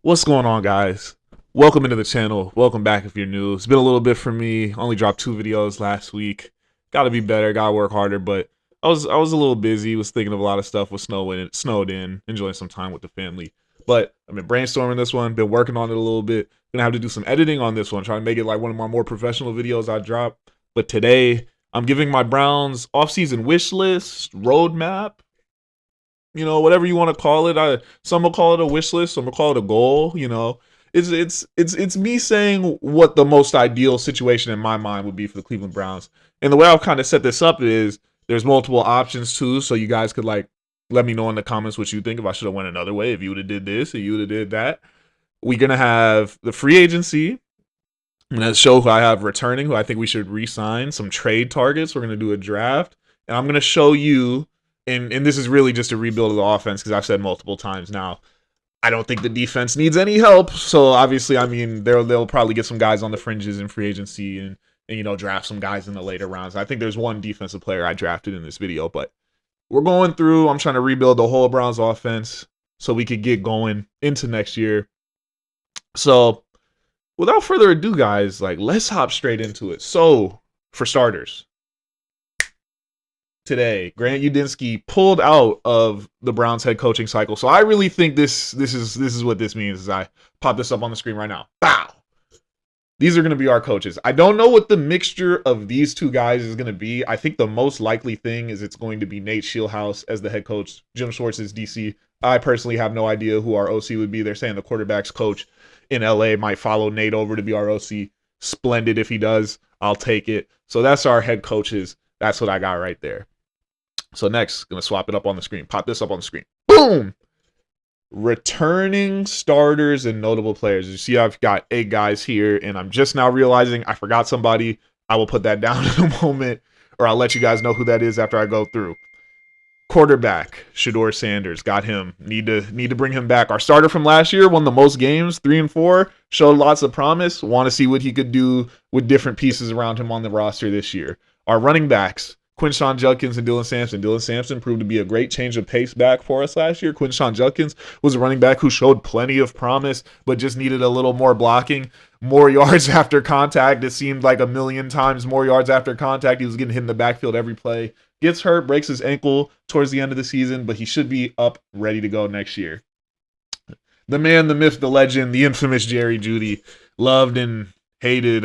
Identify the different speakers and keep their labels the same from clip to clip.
Speaker 1: What's going on, guys? Welcome into the channel. Welcome back if you're new. It's been a little bit for me. Only dropped 2 videos last week. Gotta be better. Gotta work harder. But I was a little busy. Was thinking of a lot of stuff. Was snowed in. Enjoying some time with the family. But I've been brainstorming this one. Been working on it a little bit. Gonna have to do some editing on this one. Trying to make it like one of my more professional videos I drop. But today I'm giving my Browns offseason wish list roadmap, whatever you want to call it. Some will call it a wish list, some will call it a goal. It's me saying what the most ideal situation in my mind would be for the Cleveland Browns. And the way I've kind of set this up is there's multiple options too, so you guys could like let me know in the comments what you think. If I should have went another way, if you would have did this, or you would have did that. We're gonna have the free agency. I'm gonna show who I have returning, who I think we should re-sign, some trade targets. We're gonna do a draft, and I'm gonna show you. And this is really just a rebuild of the offense because I've said multiple times now, I don't think the defense needs any help. So obviously, I mean, they'll probably get some guys on the fringes in free agency and draft some guys in the later rounds. I think there's one defensive player I drafted in this video, but we're going through. I'm trying to rebuild the whole Browns offense so we could get going into next year. So without further ado, guys, like let's hop straight into it. So for starters, today, Grant Udinski pulled out of the Browns head coaching cycle. So I really think this is what this means. As I pop this up on the screen right now. Bow. These are going to be our coaches. I don't know what the mixture of these two guys is going to be. I think the most likely thing is it's going to be Nate Shieldhouse as the head coach. Jim Schwartz is DC. I personally have no idea who our OC would be. They're saying the quarterback's coach in LA might follow Nate over to be our OC. Splendid if he does. I'll take it. So that's our head coaches. That's what I got right there. So next, going to swap it up on the screen. Pop this up on the screen. Boom! Returning starters and notable players. You see I've got 8 guys here, and I'm just now realizing I forgot somebody. I will put that down in a moment, or I'll let you guys know who that is after I go through. Quarterback, Shedeur Sanders. Got him. Need to bring him back. Our starter from last year won the most games, 3 and 4. Showed lots of promise. Want to see what he could do with different pieces around him on the roster this year. Our running backs, Quinshon Judkins and Dylan Sampson. Dylan Sampson proved to be a great change of pace back for us last year. Quinshon Judkins was a running back who showed plenty of promise, but just needed a little more blocking, more yards after contact. It seemed like a million times more yards after contact. He was getting hit in the backfield every play. Gets hurt, breaks his ankle towards the end of the season, but he should be up, ready to go next year. The man, the myth, the legend, the infamous Jerry Jeudy, loved and hated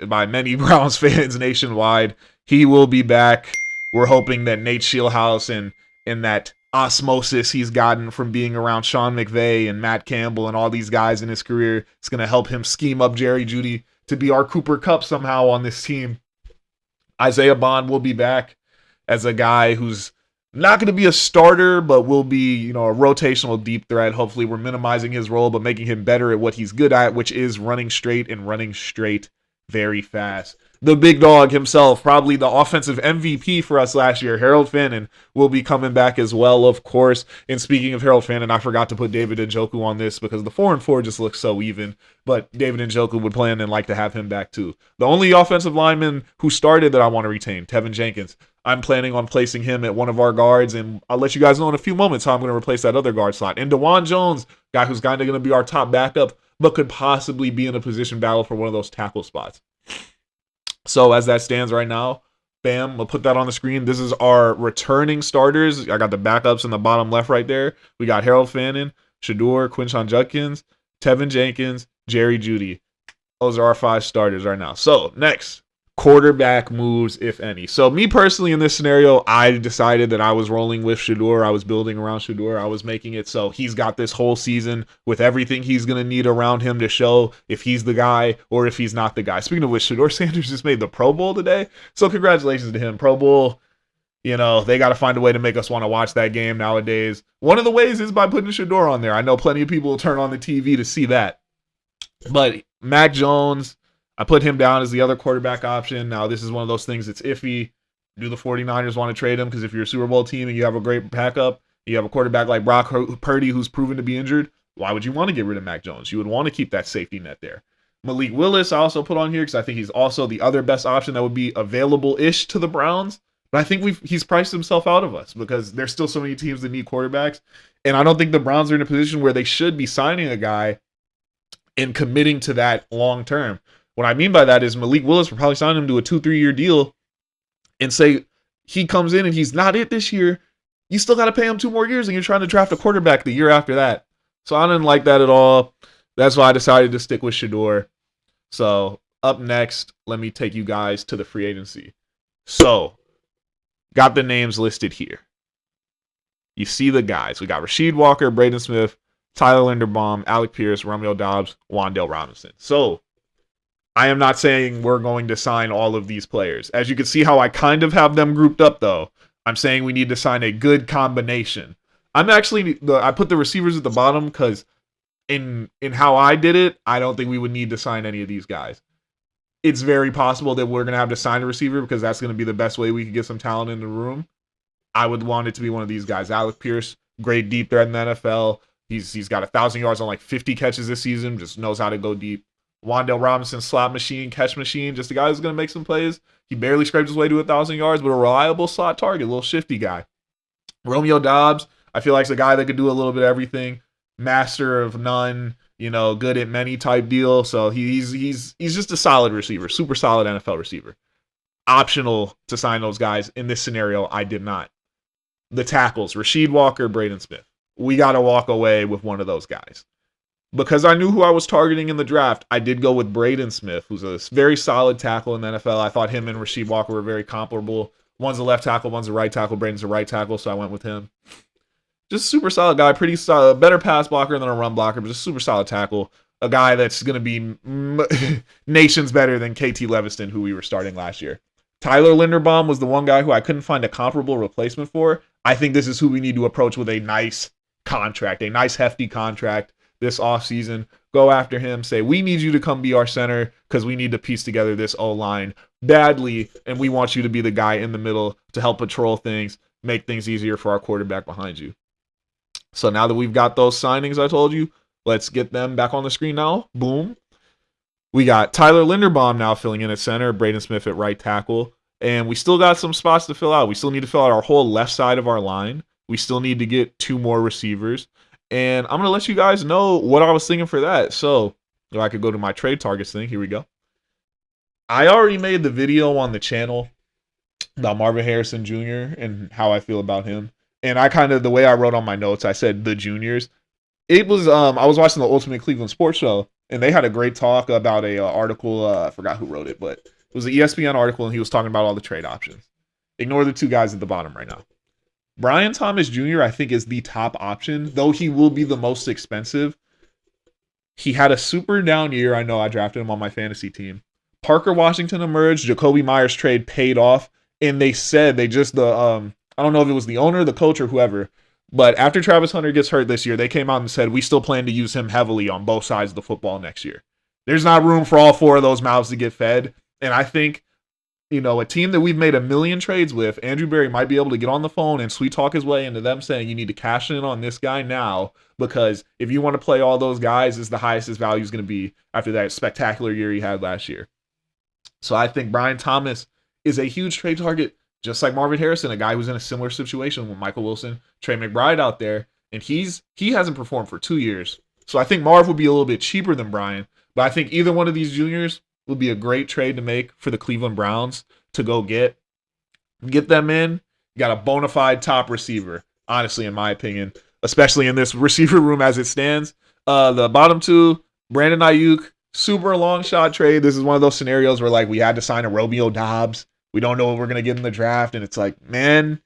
Speaker 1: by many Browns fans nationwide. He will be back. We're hoping that Nate Shieldhouse and that osmosis he's gotten from being around Sean McVay and Matt Campbell and all these guys in his career is going to help him scheme up Jerry Jeudy to be our Cooper Kupp somehow on this team. Isaiah Bond will be back as a guy who's not going to be a starter, but will be, a rotational deep threat. Hopefully we're minimizing his role, but making him better at what he's good at, which is running straight and running straight very fast. The big dog himself, probably the offensive MVP for us last year, Harold Fannin, will be coming back as well, of course. And speaking of Harold Fannin, I forgot to put David Njoku on this because the 4 and 4 just looks so even. But David Njoku would plan and like to have him back too. The only offensive lineman who started that I want to retain, Tevin Jenkins. I'm planning on placing him at one of our guards, and I'll let you guys know in a few moments how I'm going to replace that other guard slot. And DeJuan Jones, guy who's kind of going to be our top backup, but could possibly be in a position battle for one of those tackle spots. So as that stands right now, bam, I'll put that on the screen. This is our returning starters. I got the backups in the bottom left right there. We got Harold Fannin, Shedeur, Quinshon Judkins, Tevin Jenkins, Jerry Jeudy. Those are our 5 starters right now. So next, quarterback moves, if any. So me personally in this scenario, I decided that I was rolling with Shedeur. I was building around Shedeur. I was making it so he's got this whole season with everything he's going to need around him to show if he's the guy or if he's not the guy. Speaking of which, Shedeur Sanders just made the Pro Bowl today. So congratulations to him. Pro Bowl, they got to find a way to make us want to watch that game nowadays. One of the ways is by putting Shedeur on there. I know plenty of people will turn on the TV to see that. But Mac Jones, I put him down as the other quarterback option. Now, this is one of those things that's iffy. Do the 49ers want to trade him? Because if you're a Super Bowl team and you have a great backup, you have a quarterback like Brock Purdy who's proven to be injured, why would you want to get rid of Mac Jones? You would want to keep that safety net there. Malik Willis I also put on here because I think he's also the other best option that would be available-ish to the Browns. But I think he's priced himself out of us because there's still so many teams that need quarterbacks. And I don't think the Browns are in a position where they should be signing a guy and committing to that long term. What I mean by that is Malik Willis will probably sign him to a 2-3 year deal and say he comes in and he's not it this year. You still got to pay him 2 more years and you're trying to draft a quarterback the year after that. So I didn't like that at all. That's why I decided to stick with Shedeur. So up next, let me take you guys to the free agency. So got the names listed here. You see the guys. We got Rasheed Walker, Braden Smith, Tyler Linderbaum, Alec Pierce, Romeo Doubs, Wan'Dale Robinson. So I am not saying we're going to sign all of these players. As you can see how I kind of have them grouped up, though. I'm saying we need to sign a good combination. I put the receivers at the bottom because in how I did it, I don't think we would need to sign any of these guys. It's very possible that we're going to have to sign a receiver because that's going to be the best way we can get some talent in the room. I would want it to be one of these guys. Alec Pierce, great deep threat in the NFL. He's got 1,000 yards on like 50 catches this season. Just knows how to go deep. Wan'Dale Robinson, slot machine, catch machine. Just a guy who's going to make some plays. He barely scraped his way to 1,000 yards, but a reliable slot target, a little shifty guy. Romeo Doubs, I feel like he's a guy that could do a little bit of everything. Master of none, good at many type deal. So he's just a solid receiver, super solid NFL receiver. Optional to sign those guys. In this scenario, I did not. The tackles, Rasheed Walker, Braden Smith. We got to walk away with one of those guys. Because I knew who I was targeting in the draft, I did go with Braden Smith, who's a very solid tackle in the NFL. I thought him and Rasheed Walker were very comparable. One's a left tackle, one's a right tackle. Braden's a right tackle, so I went with him. Just super solid guy, pretty solid, better pass blocker than a run blocker, but just super solid tackle. A guy that's going to be nations better than KT Leviston, who we were starting last year. Tyler Linderbaum was the one guy who I couldn't find a comparable replacement for. I think this is who we need to approach with a nice contract, a nice hefty contract this offseason. Go after him. Say, we need you to come be our center because we need to piece together this O-line badly, and we want you to be the guy in the middle to help patrol things, make things easier for our quarterback behind you. So now that we've got those signings I told you, let's get them back on the screen now. Boom. We got Tyler Linderbaum now filling in at center, Braden Smith at right tackle, and we still got some spots to fill out. We still need to fill out our whole left side of our line. We still need to get 2 more receivers, and I'm going to let you guys know what I was thinking for that. So if I could go to my trade targets thing, here we go. I already made the video on the channel about Marvin Harrison Jr. and how I feel about him, and the way I wrote on my notes, I said the juniors. It was, I was watching the Ultimate Cleveland Sports Show, and they had a great talk about a article. I forgot who wrote it, but it was an ESPN article, and he was talking about all the trade options. Ignore the 2 guys at the bottom right now. Brian Thomas Jr., I think, is the top option, though he will be the most expensive. He had a super down year. I know I drafted him on my fantasy team. Parker Washington emerged. Jacoby Myers trade paid off, and they said I don't know if it was the owner, the coach, or whoever, but after Travis Hunter gets hurt this year, they came out and said, we still plan to use him heavily on both sides of the football next year. There's not room for all 4 of those mouths to get fed. And I think, a team that we've made a million trades with, Andrew Berry might be able to get on the phone and sweet talk his way into them saying, you need to cash in on this guy now, because if you want to play all those guys, is the highest his value is going to be after that spectacular year he had last year. So I think Brian Thomas is a huge trade target, just like Marvin Harrison, a guy who's in a similar situation with Michael Wilson, Trey McBride out there, and he hasn't performed for 2 years. So I think Marv would be a little bit cheaper than Brian, but I think either one of these juniors would be a great trade to make for the Cleveland Browns to go get them in. You got a bona fide top receiver, honestly, in my opinion, especially in this receiver room as it stands. The bottom 2, Brandon Ayuk, super long shot trade. This is one of those scenarios where we had to sign a Romeo Doubs. We don't know what we're going to get in the draft. And it's like, man,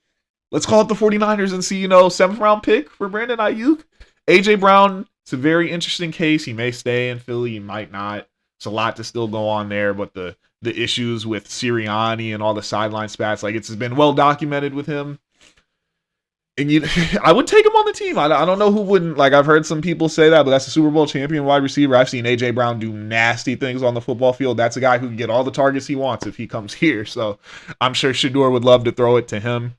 Speaker 1: let's call it the 49ers and see, 7th round pick for Brandon Ayuk. A.J. Brown, it's a very interesting case. He may stay in Philly. He might not. It's a lot to still go on there. But the issues with Sirianni and all the sideline spats, it's been well documented with him. And I would take him on the team. I don't know who wouldn't. I've heard some people say that, but that's a Super Bowl champion wide receiver. I've seen A.J. Brown do nasty things on the football field. That's a guy who can get all the targets he wants if he comes here. So I'm sure Shedeur would love to throw it to him.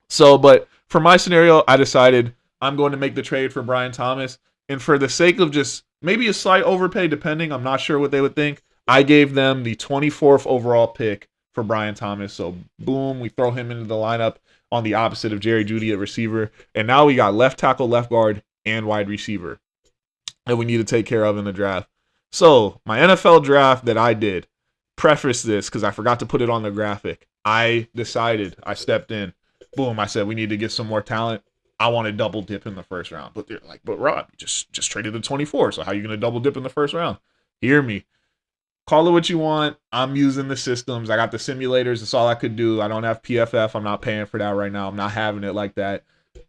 Speaker 1: So, but for my scenario, I decided I'm going to make the trade for Brian Thomas. And for the sake of just maybe a slight overpay, depending, I'm not sure what they would think, I gave them the 24th overall pick for Brian Thomas. So boom, we throw him into the lineup on the opposite of Jerry Jeudy at receiver. And now we got left tackle, left guard, and wide receiver that we need to take care of in the draft. So my NFL draft that I did, preface this because I forgot to put it on the graphic. I stepped in. Boom, I said we need to get some more talent. I want to double dip in the first round. But they're like, but Rob, you just traded the 24. So how are you going to double dip in the first round? Hear me. Call it what you want. I'm using the systems. I got the simulators. That's all I could do. I don't have PFF. I'm not paying for that right now. I'm not having it like that.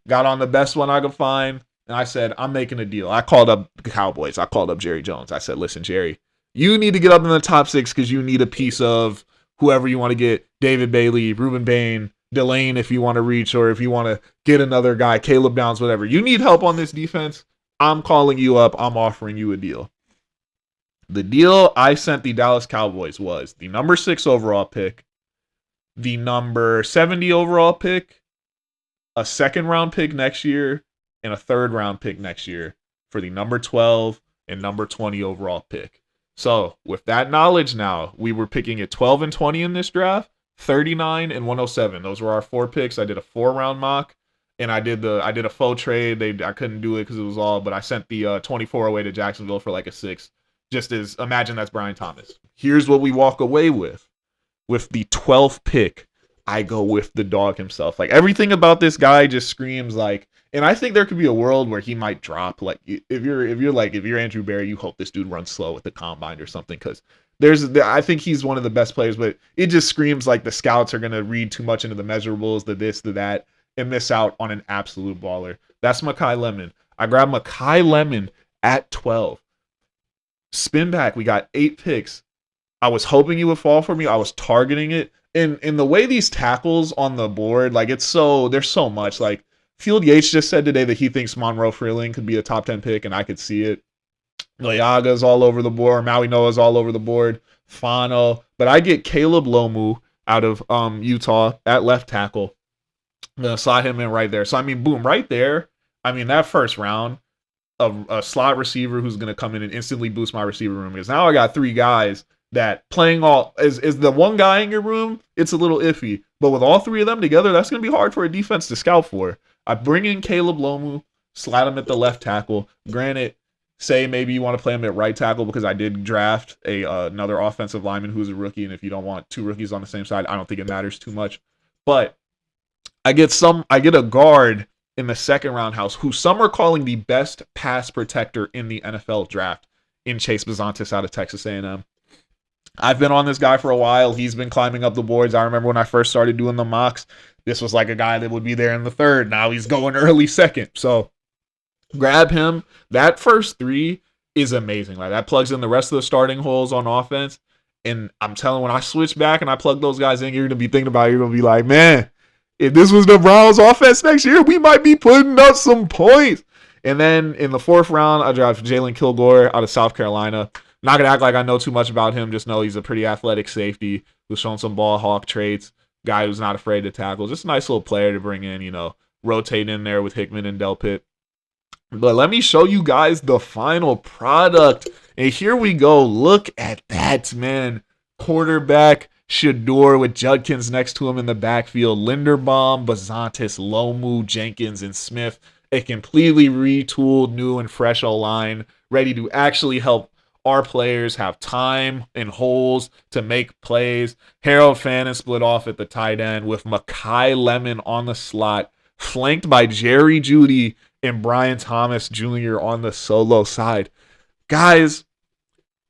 Speaker 1: Got on the best one I could find. And I said, I'm making a deal. I called up the Cowboys. I called up Jerry Jones. I said, listen, Jerry, you need to get up in the top 6 because you need a piece of whoever you want to get. David Bailey, Ruben Bain, Delane if you want to reach, or if you want to get another guy, Caleb Downs, whatever. You need help on this defense. I'm calling you up. I'm offering you a deal. The deal I sent the Dallas Cowboys was the number 6 overall pick, the number 70 overall pick, a second round pick next year, and a third round pick next year for the number 12 and number 20 overall pick. So with that knowledge now, we were picking at 12 and 20 in this draft, 39 and 107. Those were our 4 picks. I did a 4-round mock, and I did a faux trade. I couldn't do it because it was all, but I sent the 24 away to Jacksonville for like a 6. Just as, imagine that's Brian Thomas. Here's what we walk away with. With the 12th pick, I go with the dog himself. Like, everything about this guy just screams like, and I think there could be a world where he might drop. Like, if you're Andrew Berry, you hope this dude runs slow with the combine or something, because I think he's one of the best players, but it just screams like the scouts are going to read too much into the measurables, the this, the that, and miss out on an absolute baller. That's Mekhi Lemon. I grabbed Mekhi Lemon at 12. Spin back, we got 8 picks. I was hoping he would fall for me. I was targeting it. And the way these tackles on the board, like, there's so much. Like, Field Yates just said today that he thinks Monroe Freeling could be a top 10 pick, and I could see it. Leaga's all over the board. Maui Noah's all over the board. Fano. But I get Caleb Lomu out of Utah at left tackle. I'm going to slide him in right there. So, I mean, boom, right there. I mean, that first round, a slot receiver who's going to come in and instantly boost my receiver room. Because now I got 3 guys that playing all is the one guy in your room, it's a little iffy. But with all 3 of them together, that's going to be hard for a defense to scout for. I bring in Caleb Lomu, slide him at the left tackle. Granted, say maybe you want to play him at right tackle because I did draft another offensive lineman who's a rookie, and if you don't want 2 rookies on the same side, I don't think it matters too much. But I get a guard in the second round house who some are calling the best pass protector in the NFL draft in Chase Bizantis out of Texas A&M. I've been on this guy for a while. He's been climbing up the boards. I remember when I first started doing the mocks, this was like a guy that would be there in the 3rd. Now he's going early 2nd. So grab him. That first 3 is amazing. Like, that plugs in the rest of the starting holes on offense. And I'm telling you, when I switch back and I plug those guys in, you're going to be thinking about it. You're going to be like, man, if this was the Browns offense next year, we might be putting up some points. And then in the 4th round, I draft Jalen Kilgore out of South Carolina. Not going to act like I know too much about him. Just know he's a pretty athletic safety who's shown some ball hawk traits. Guy who's not afraid to tackle. Just a nice little player to bring in, rotate in there with Hickman and Delpit. But let me show you guys the final product. And here we go. Look at that, man. Quarterback Shador with Judkins next to him in the backfield. Linderbaum, Bizantis, Lomu, Jenkins, and Smith. A completely retooled, new and fresh O-line, ready to actually help our players have time and holes to make plays. Harold Fannin split off at the tight end with Mekhi Lemon on the slot, flanked by Jerry Jeudy and Brian Thomas Jr. on the solo side. Guys,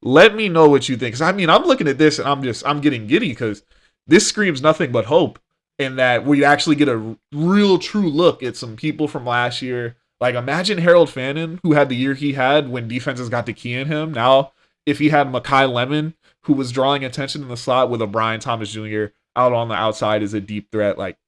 Speaker 1: let me know what you think. Because, I mean, I'm looking at this and I'm getting giddy because this screams nothing but hope in that we actually get a real true look at some people from last year. Like, imagine Harold Fannin, who had the year he had when defenses got to key in him. Now, if he had Mekhi Lemon, who was drawing attention in the slot with a Brian Thomas Jr. out on the outside as a deep threat, like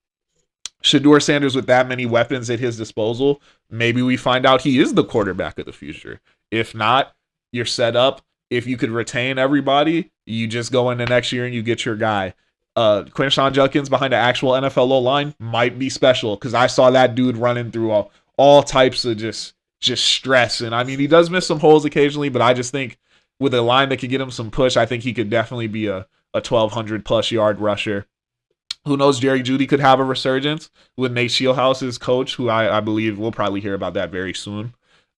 Speaker 1: Shador Sanders with that many weapons at his disposal, maybe we find out he is the quarterback of the future. If not, you're set up. If you could retain everybody, you just go into next year and you get your guy. Quinshon Judkins behind an actual NFL O-line might be special because I saw that dude running through all types of just stress. And I mean, he does miss some holes occasionally, but I just think with a line that could get him some push, I think he could definitely be a a 1,200 plus yard rusher. Who knows? Jerry Jeudy could have a resurgence with Nate Shieldhouse's coach, who I believe we'll probably hear about that very soon.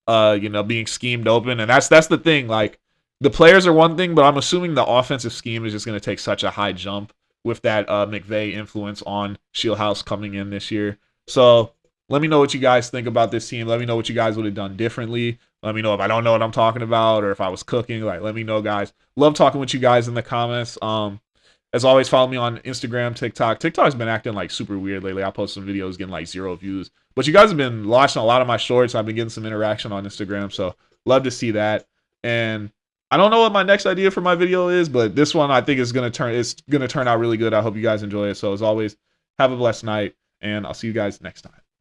Speaker 1: Being schemed open, and that's the thing. Like, the players are one thing, but I'm assuming the offensive scheme is just going to take such a high jump with that McVay influence on Shieldhouse coming in this year. So let me know what you guys think about this team. Let me know what you guys would have done differently. Let me know if I don't know what I'm talking about or if I was cooking. Like, let me know, guys. Love talking with you guys in the comments. As always, follow me on Instagram, TikTok. TikTok's been acting like super weird lately. I post some videos getting like 0 views. But you guys have been watching a lot of my shorts. I've been getting some interaction on Instagram. So love to see that. And I don't know what my next idea for my video is, but this one I think is gonna turn out really good. I hope you guys enjoy it. So as always, have a blessed night, and I'll see you guys next time.